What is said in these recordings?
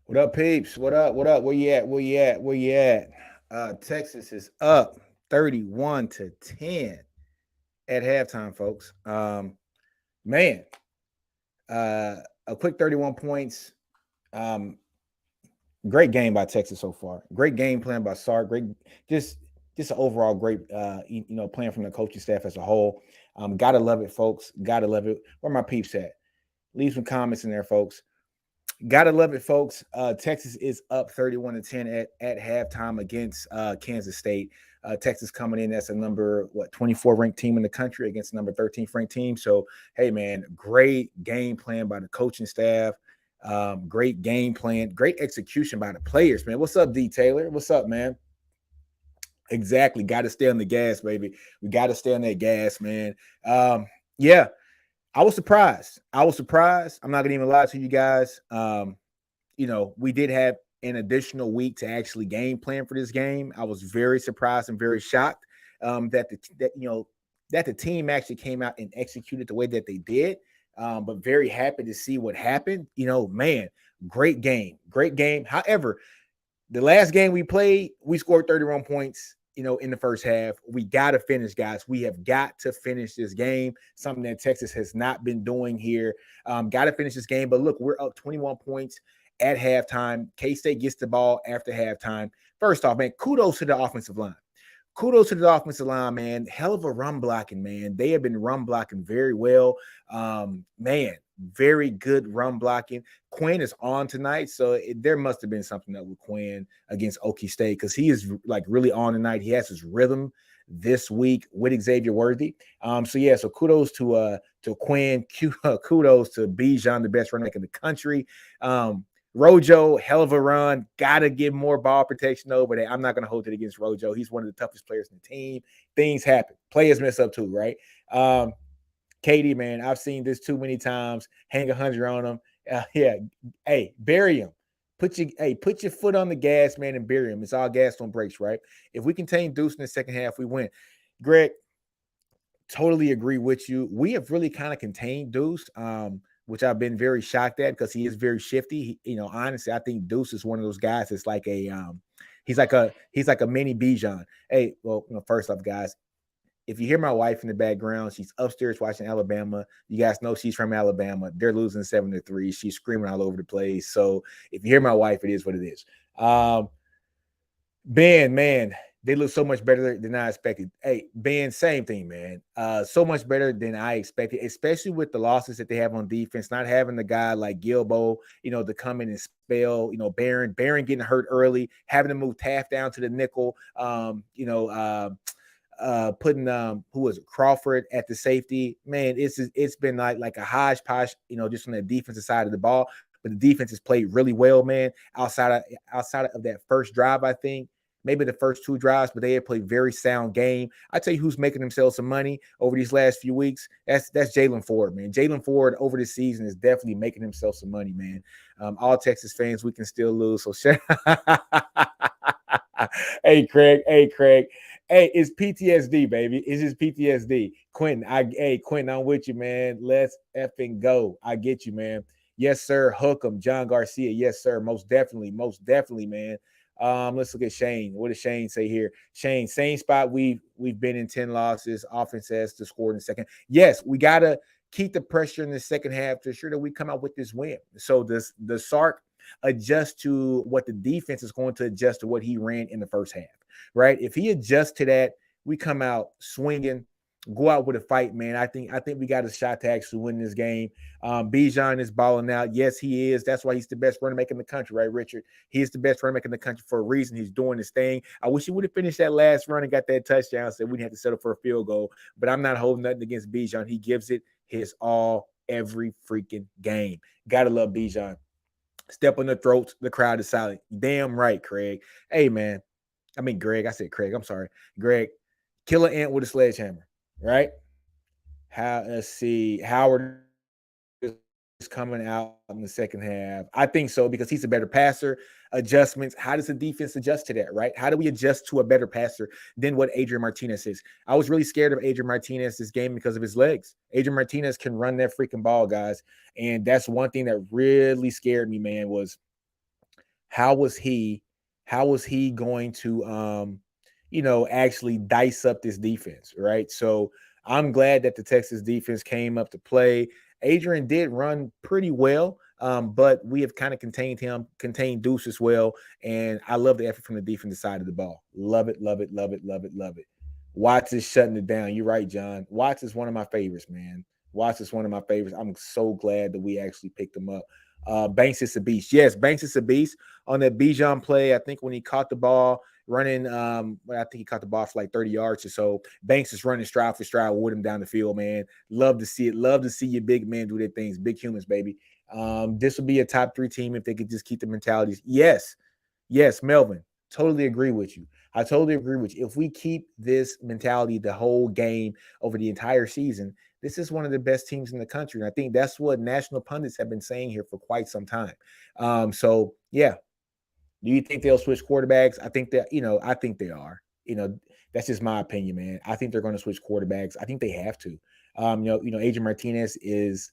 What up, peeps? What up? What up? Where you at? Where you at? Where you at? Texas is up 31 to 10 at halftime, folks. Man, a quick 31 points. Um, Great game by Texas so far. Great game plan by Sark. Great, just just an overall great, plan from the coaching staff as a whole. Gotta love it, folks. Gotta love it. Where my peeps at? Leave some comments in there, folks. Gotta love it, folks. Texas is up 31 to 10 at halftime against Kansas State. Texas coming in as a number 24 ranked team in the country against the number 13th ranked team. So hey man, great game plan by the coaching staff. Great game plan, great execution by the players, man. What's up, D Taylor? What's up, man? Exactly. Got to stay on the gas, baby. We got to stay on that gas, man. Yeah, I was surprised. I was surprised. I'm not gonna even lie to you guys. We did have an additional week to actually game plan for this game. I was very surprised and very shocked that the team actually came out and executed the way that they did. But very happy to see what happened. Man, great game, great game. However, the last game we played, we scored 31 points, in the first half. We got to finish, guys. We have got to finish this game, something that Texas has not been doing here. Got to finish this game. But look, we're up 21 points at halftime. K-State gets the ball after halftime. First off, man, kudos to the offensive line. Kudos to the offensive line, man. Hell of a run blocking, man. They have been run blocking very well. Man, very good run blocking. Quinn is on tonight, so there must have been something up with Quinn against Okie State because he is like really on tonight. He has his rhythm this week with Xavier Worthy. So kudos to Quinn. Kudos to Bijan, the best running back in the country. Rojo, hell of a run. Gotta give more ball protection over there. I'm not gonna hold it against Rojo. He's one of the toughest players in the team. Things happen. Players mess up too, right? Katie, man, I've seen this too many times. Hang 100 on him. Yeah. Hey, bury him. Put your foot on the gas, man, and bury him. It's all gas on brakes, right? If we contain Deuce in the second half, we win. Greg, totally agree with you. We have really kind of contained Deuce, which I've been very shocked at because he is very shifty. Honestly, I think Deuce is one of those guys that's like he's like a mini Bijan. Hey, well, first off, guys, if you hear my wife in the background, she's upstairs watching Alabama. You guys know she's from Alabama. They're losing 7-3. She's screaming all over the place. So if you hear my wife, it is what it is. Ben, man, they look so much better than I expected. Hey, Ben, same thing, man. So much better than I expected, especially with the losses that they have on defense, not having the guy like Gilbo, to come in and spell, Barron getting hurt early, having to move Taft down to the nickel, putting who was it, Crawford at the safety. Man, it's been like a hodgepodge, just on the defensive side of the ball. But the defense has played really well, man. Outside of that first drive, I think maybe the first two drives, but they have played very sound game. I tell you who's making themselves some money over these last few weeks. That's Jalen Ford, man. Jalen Ford over this season is definitely making himself some money, man. All Texas fans, we can still lose. So hey, Craig. Hey, it's PTSD, baby. It's just PTSD. Quentin, I'm with you, man. Let's effing go. I get you, man. Yes, sir. Hook 'em. John Garcia. Yes, sir. Most definitely, man. Let's look at Shane. What does Shane say here? Shane, same spot we've been in 10 losses. Offense has to score in the second. Yes, we gotta keep the pressure in the second half to ensure that we come out with this win. So the Sark adjust to what the defense is going to adjust to what he ran in the first half, right? If he adjusts to that, we come out swinging, go out with a fight, man. I think we got a shot to actually win this game. Bijan is balling out. Yes, he is. That's why he's the best running back in the country, right, Richard? He is the best running back in the country for a reason. He's doing his thing. I wish he would have finished that last run and got that touchdown so we didn't have to settle for a field goal. But I'm not holding nothing against Bijan. He gives it his all every freaking game. Gotta love Bijan. Step on the throats. The crowd is silent. Damn right, Craig. Hey, man. I mean, Greg. I said Craig. I'm sorry. Greg. Kill an ant with a sledgehammer, right? Let's see. Howard is coming out in the second half. I think so because he's a better passer. Adjustments. How does the defense adjust to that, right? How do we adjust to a better passer than what Adrian Martinez is? I was really scared of Adrian Martinez this game because of his legs. Adrian Martinez can run that freaking ball, guys. And that's one thing that really scared me, man, was how was he going to actually dice up this defense, right? So I'm glad that the Texas defense came up to play. Adrian did run pretty well, but we have kind of contained Deuce as well. And I love the effort from the defensive side of the ball. Love it, love it, love it, love it, love it. Watts is shutting it down. You're right, John. Watts is one of my favorites, man. Watts is one of my favorites. I'm so glad that we actually picked him up. Banks is a beast. Yes, Banks is a beast on that Bijan play. I think when he caught the ball running, I think he caught the ball for like 30 yards or so. Banks is running stride for stride with him down the field, man. Love to see it. Love to see your big men do their things. Big humans, baby. This would be a top 3 team if they could just keep the mentalities. Yes, Melvin. Totally agree with you. I totally agree with you. If we keep this mentality the whole game over the entire season, this is one of the best teams in the country. And I think that's what national pundits have been saying here for quite some time. So, yeah. Do you think they'll switch quarterbacks? I think that, I think they are. That's just my opinion, man. I think they're going to switch quarterbacks. I think they have to. Adrian Martinez is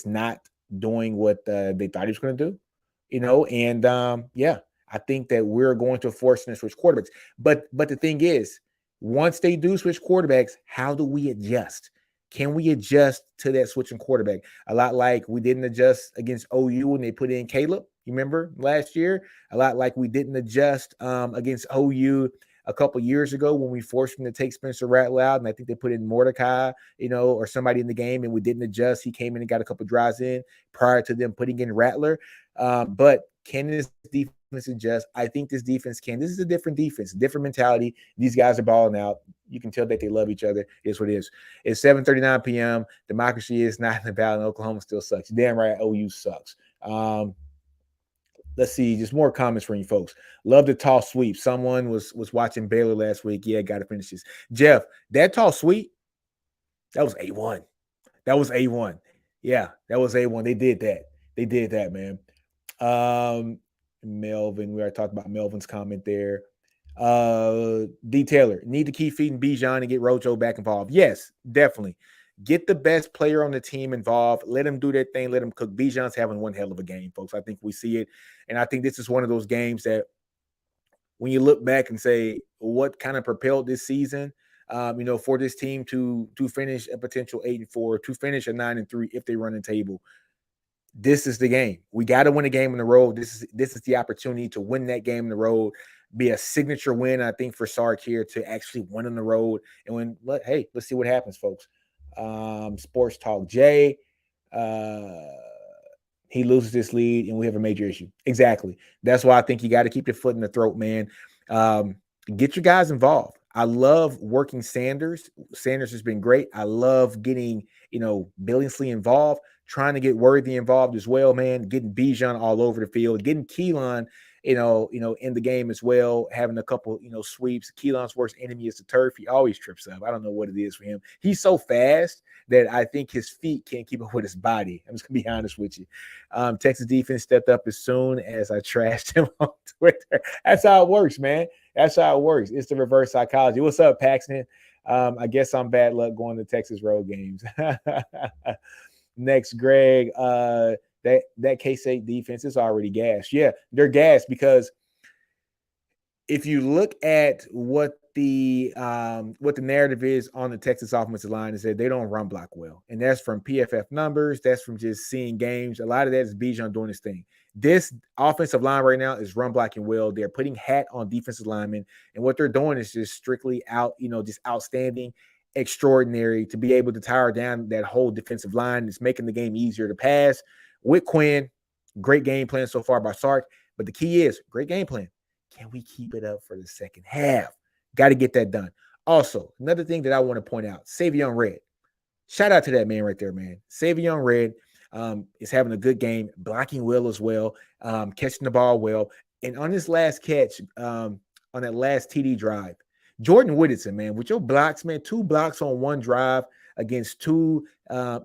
not doing what they thought he was going to do, and yeah, I think that we're going to force them to switch quarterbacks. But the thing is, once they do switch quarterbacks, how do we adjust? Can we adjust to that switching quarterback? A lot like we didn't adjust against OU when they put in Caleb. You remember last year? A lot like we didn't adjust against OU a couple years ago when we forced him to take Spencer Rattler out, and I think they put in Mordecai, or somebody in the game, and we didn't adjust. He came in and got a couple drives in prior to them putting in Rattler. But can this defense adjust? I think this defense can. This is a different defense, different mentality. These guys are balling out. You can tell that they love each other. It's what it is. It's 7:39 p.m. Democracy is not in the ballot. Oklahoma still sucks. Damn right, OU sucks. Let's see, just more comments from you folks. Love the tall sweep. Someone was watching Baylor last week. Yeah, got to finish this. Jeff, that tall sweep, that was A1. That was A1. Yeah, that was A1. They did that, man. Melvin, we already talked about Melvin's comment there. D. Taylor, need to keep feeding Bijan and get Rojo back involved. Yes, definitely. Get the best player on the team involved. Let them do their thing. Let them cook. Bijan's having one hell of a game, folks. I think we see it. And I think this is one of those games that when you look back and say, what kind of propelled this season, for this team to finish a potential 8-4, to finish a 9-3 if they run the table. This is the game. We got to win a game on the road. This is the opportunity to win that game on the road, be a signature win, I think, for Sark here to actually win on the road. And let's see what happens, folks. Sports Talk Jay. He loses this lead and we have a major issue. Exactly. That's why I think you got to keep your foot in the throat, man. Get your guys involved. I love working Sanders. Sanders has been great. I love getting, Billingsley involved, trying to get Worthy involved as well, man. Getting Bijan all over the field, getting Keelan, in the game as well, having a couple, sweeps. Keelan's worst enemy is the turf. He always trips up. I don't know what it is for him. He's so fast that I think his feet can't keep up with his body. I'm just going to be honest with you. Texas defense stepped up as soon as I trashed him on Twitter. That's how it works, man. That's how it works. It's the reverse psychology. What's up, Paxton? I guess I'm bad luck going to Texas road games. Next, Greg. That K-State defense is already gassed. Yeah, they're gassed because if you look at what the narrative is on the Texas offensive line is that they don't run block well. And that's from PFF numbers. That's from just seeing games. A lot of that is Bijan doing his thing. This offensive line right now is run blocking well. They're putting hat on defensive linemen. And what they're doing is just strictly just outstanding, extraordinary to be able to tire down that whole defensive line. It's making the game easier to pass. With Quinn, great game plan so far by Sark. But the key is great game plan. Can we keep it up for the second half? Got to get that done. Also, another thing that I want to point out, Savion Red. Shout out to that man right there, man. Savion Red is having a good game, blocking well as well, catching the ball well. And on this last catch, on that last TD drive, Jordan Whittinson, man, with your blocks, man, 2 blocks on one drive against 2, I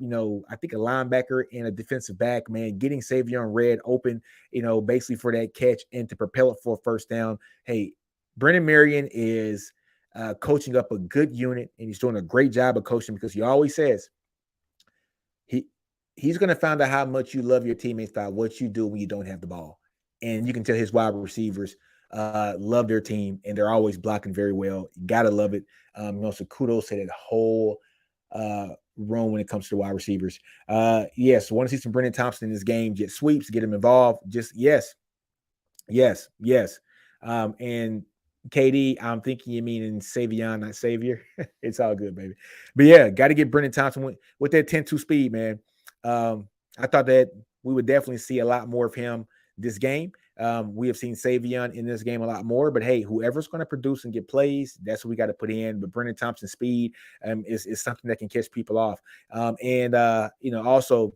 think a linebacker and a defensive back, man, getting Savion Red open, basically for that catch and to propel it for a first down. Hey, Brennan Marion is coaching up a good unit, and he's doing a great job of coaching because he always says he's going to find out how much you love your teammates by what you do when you don't have the ball. and you can tell his wide receivers love their team, and they're always blocking very well. You gotta love it. So kudos to that whole room when it comes to wide receivers. Yes, want to see some Brendan Thompson in this game. Get sweeps, get him involved. Just yes. And KD, I'm thinking you mean in Savion, not Savior. It's all good, baby. But yeah, got to get Brendan Thompson with that 10-2 speed, man. I thought that we would definitely see a lot more of him this game. We have seen Savion in this game a lot more, but hey, whoever's going to produce and get plays, that's what we got to put in. But Brendan Thompson's speed is something that can catch people off. Also,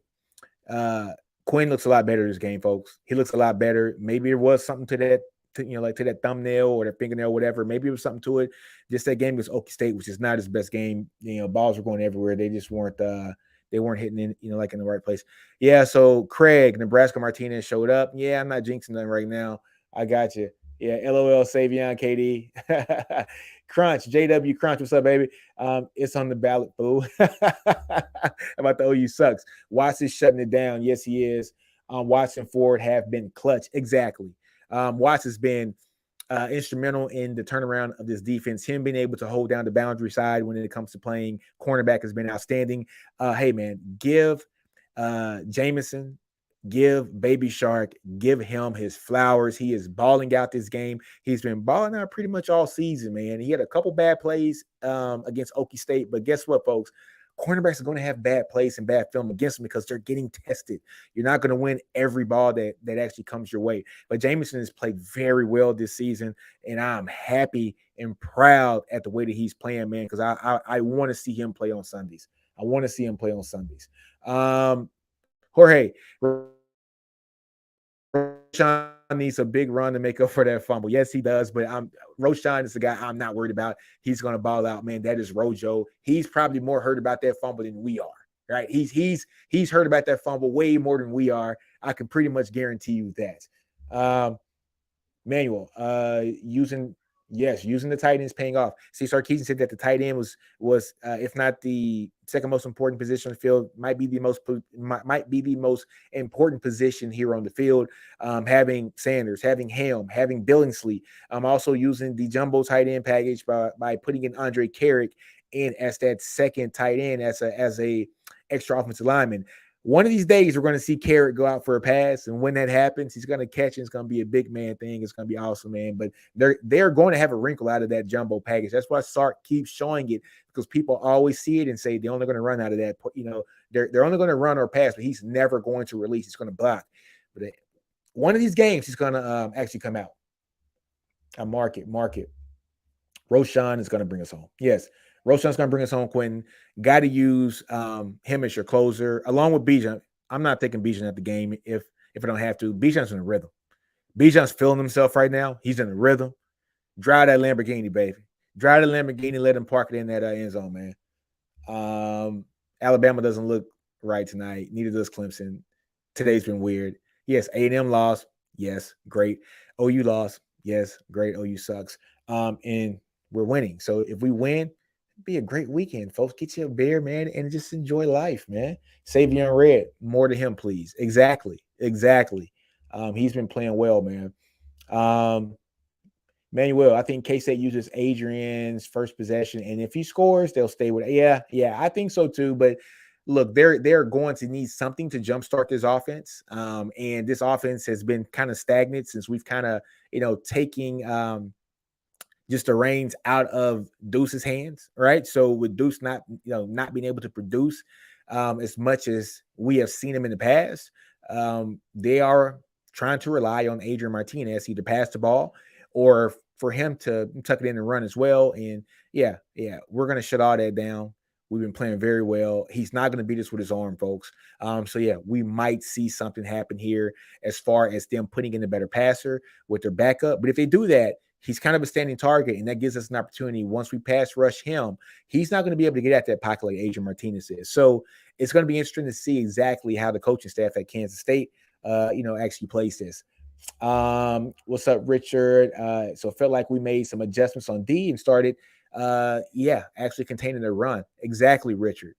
Quinn looks a lot better this game, folks. He looks a lot better. Maybe there was something to that, like to that thumbnail or that fingernail, whatever. Maybe it was something to it. Just that game was Okie State, which is not his best game. Balls were going everywhere. They just weren't hitting in, like in the right place. Yeah. So Craig, Nebraska Martinez showed up. Yeah, I'm not jinxing them right now. I got you. Yeah. LOL, Savion, KD. Crunch, JW Crunch. What's up, baby? It's on the ballot, fool. About the OU sucks. Watson's shutting it down. Yes, he is. Watson Ford have been clutch. Exactly. Watson's been instrumental in the turnaround of this defense. Him being able to hold down the boundary side when it comes to playing cornerback has been outstanding. Hey, man, give Jameson, give Baby Shark, give him his flowers. He is balling out this game. He's been balling out pretty much all season, man. He had a couple bad plays against Okie State, but guess what, folks? Cornerbacks are going to have bad plays and bad film against them because they're getting tested. You're not going to win every ball that actually comes your way. But Jameson has played very well this season, and I'm happy and proud at the way that he's playing, man, because I want to see him play on Sundays. Jorge, Roshan needs a big run to make up for that fumble. Yes, he does, but Roshan is the guy I'm not worried about. He's going to ball out, man. That is Rojo. He's probably more hurt about that fumble than we are, right? He's heard about that fumble way more than we are. I can pretty much guarantee you that. Manuel, using the tight end is paying off. See, Sarkisian said that the tight end was if not the second most important position on the field, might be the most important position here on the field. Having Sanders, having Helm, having Billingsley. I'm also using the jumbo tight end package by putting in Andre Carrick in as that second tight end as a extra offensive lineman. One of these days, we're going to see Carrick go out for a pass, and when that happens, he's going to catch it. It's going to be a big man thing. It's going to be awesome, man. But they're going to have a wrinkle out of that jumbo package. That's why Sark keeps showing it, because people always see it and say they're only going to run out of that. They're only going to run or pass, but he's never going to release. He's going to block. But one of these games, he's going to actually come out. Mark it. Roshan is going to bring us home. Yes. Roshan's going to bring us home, Quentin. Got to use him as your closer, along with Bijan. I'm not taking Bijan at the game if I don't have to. Bijan's in a rhythm. Bijan's feeling himself right now. He's in a rhythm. Drive that Lamborghini, baby. Drive the Lamborghini. Let him park it in that end zone, man. Alabama doesn't look right tonight. Neither does Clemson. Today's been weird. Yes, A&M lost. Yes, great. OU lost. Yes, great. OU sucks. And we're winning. So if we win, be a great weekend, folks. Get you a beer, man, and just enjoy life, man. Savion Red, more to him, please. Exactly. He's been playing well, man. Manuel, I think K-State uses Adrian's first possession, and if he scores, they'll stay with it. Yeah, I think so too. But look, they're going to need something to jumpstart this offense. And this offense has been kind of stagnant since we've kind of, taking just the reins out of Deuce's hands, right? So with Deuce not being able to produce as much as we have seen him in the past, they are trying to rely on Adrian Martinez either pass the ball or for him to tuck it in and run as well. And yeah, we're going to shut all that down. We've been playing very well. He's not going to beat us with his arm, folks. So yeah, we might see something happen here as far as them putting in a better passer with their backup. But if they do that, he's kind of a standing target, and that gives us an opportunity. Once we pass rush him, he's not going to be able to get at that pocket like Adrian Martinez is. So it's going to be interesting to see exactly how the coaching staff at Kansas State, actually plays this. What's up, Richard? So it felt like we made some adjustments on D and started, actually containing the run. Exactly, Richard.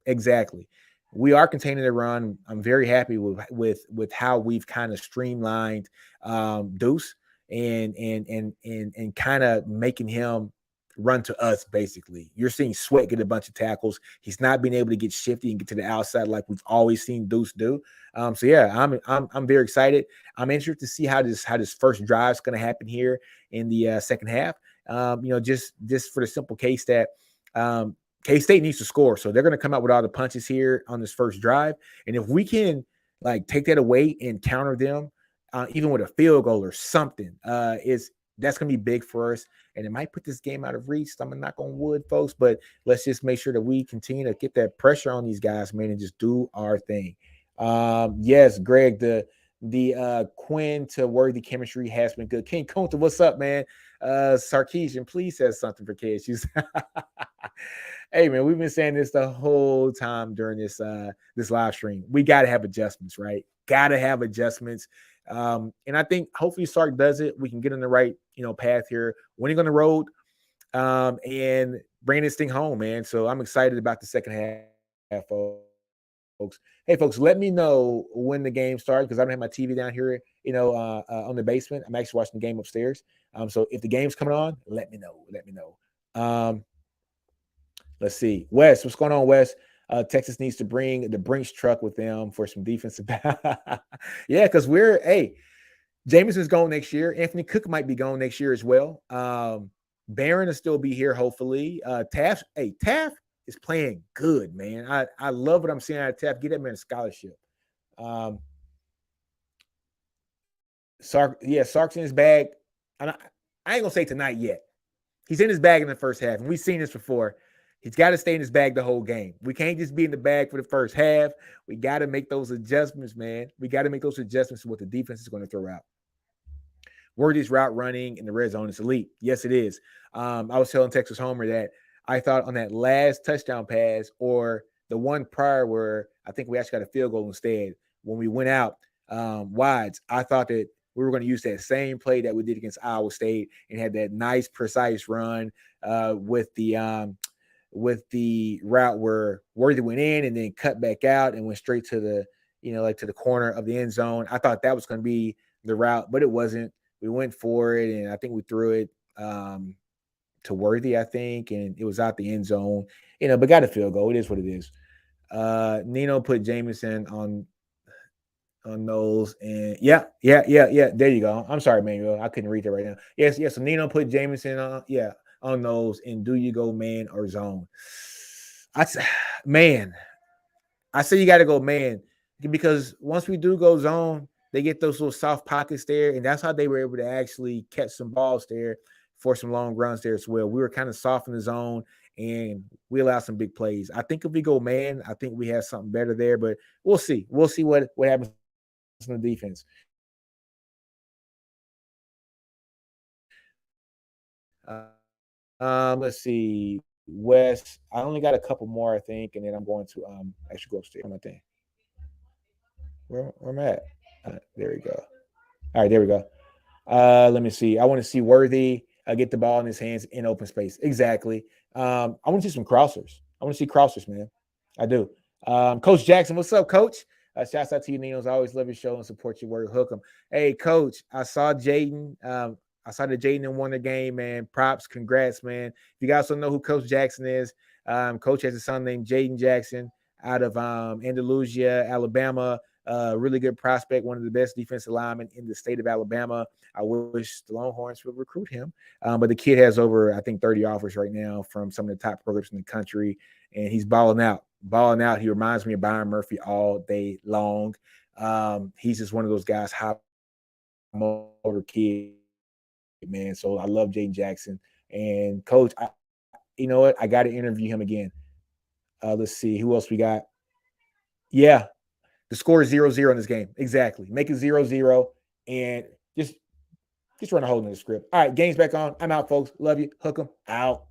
Exactly. we are containing the run. I'm very happy with how we've kind of streamlined Deuce and kind of making him run to us. Basically, you're seeing Sweat get a bunch of tackles. He's not being able to get shifty and get to the outside like we've always seen Deuce do. So yeah, I'm very excited. I'm interested to see how this first drive is going to happen here in the second half. Just for the simple case that K-State needs to score. So they're going to come out with all the punches here on this first drive. And if we can like take that away and counter them, even with a field goal or something, that's going to be big for us. And it might put this game out of reach. So I'm not knock on wood, folks, but let's just make sure that we continue to get that pressure on these guys, man, and just do our thing. Yes, Greg, the Quinn to Worthy chemistry has been good. King Kunta, what's up, man? Sarkeesian, please say something for KSU. Hey man, we've been saying this the whole time during this live stream. We got to have adjustments, right? Got to have adjustments. And I think hopefully Sark does it. We can get on the right, path here. Winning on the road, and bringing this thing home, man. So I'm excited about the second half, folks. Hey, folks, let me know when the game starts because I don't have my TV down here, on the basement. I'm actually watching the game upstairs. So if the game's coming on, let me know. Let me know. Let's see. Wes, what's going on, Wes? Texas needs to bring the Brinks truck with them for some defensive. Yeah, because Jameson's going next year. Anthony Cook might be going next year as well. Barron will still be here, hopefully. Taft is playing good, man. I love what I'm seeing out of Taft. Get that man a scholarship. Sark's in his bag. I ain't gonna say tonight yet. He's in his bag in the first half, and we've seen this before. He's got to stay in his bag the whole game. We can't just be in the bag for the first half. We got to make those adjustments, man. We got to make those adjustments to what the defense is going to throw out. Worthy's route running in the red zone is elite. Yes, it is. I was telling Texas Homer that I thought on that last touchdown pass or the one prior where I think we actually got a field goal instead, when we went out wides, I thought that we were going to use that same play that we did against Iowa State and had that nice, precise run with the route where Worthy went in and then cut back out and went straight to the, to the corner of the end zone. I thought that was going to be the route, but it wasn't. We went for it, and I think we threw it to Worthy, I think, and it was out the end zone, but got a field goal. It is what it is. Nino put Jameson on those, and yeah. There you go. I'm sorry, Manuel. I couldn't read that right now. Yes. So Nino put Jameson on those, and do you go man or zone? I say you got to go man, because once we do go zone, they get those little soft pockets there, and that's how they were able to actually catch some balls there for some long runs there as well. We were kind of soft in the zone, and we allowed some big plays. I think if we go man, I think we have something better there, but we'll see. We'll see what happens in the defense. Let's see. Wes, I only got a couple more, I think, and then I'm going to actually go upstairs. My thing. Where am I at? There we go. All right, there we go. Let me see. I want to see Worthy get the ball in his hands in open space. Exactly. I want to see some crossers. I want to see crossers, man. I do. Coach Jackson, what's up, Coach? Shouts out to you, Ninos. I always love your show and support your work. Hook 'em. Hey, Coach, I saw Jaden. I saw that Jaden won the game, man. Props, congrats, man. If you guys don't know who Coach Jackson is, Coach has a son named Jaden Jackson out of Andalusia, Alabama. Really good prospect, one of the best defensive linemen in the state of Alabama. I wish the Longhorns would recruit him. But the kid has over, I think, 30 offers right now from some of the top programs in the country, and he's balling out. He reminds me of Byron Murphy all day long. He's just one of those guys, high motor kid, man. So I love Jaden Jackson. And Coach, you know what? I got to interview him again. Let's see. Who else we got? Yeah. The score is 0-0 in this game. Exactly. Make it 0-0 and just run a hole in the script. All right, game's back on. I'm out, folks. Love you. Hook 'em. Out.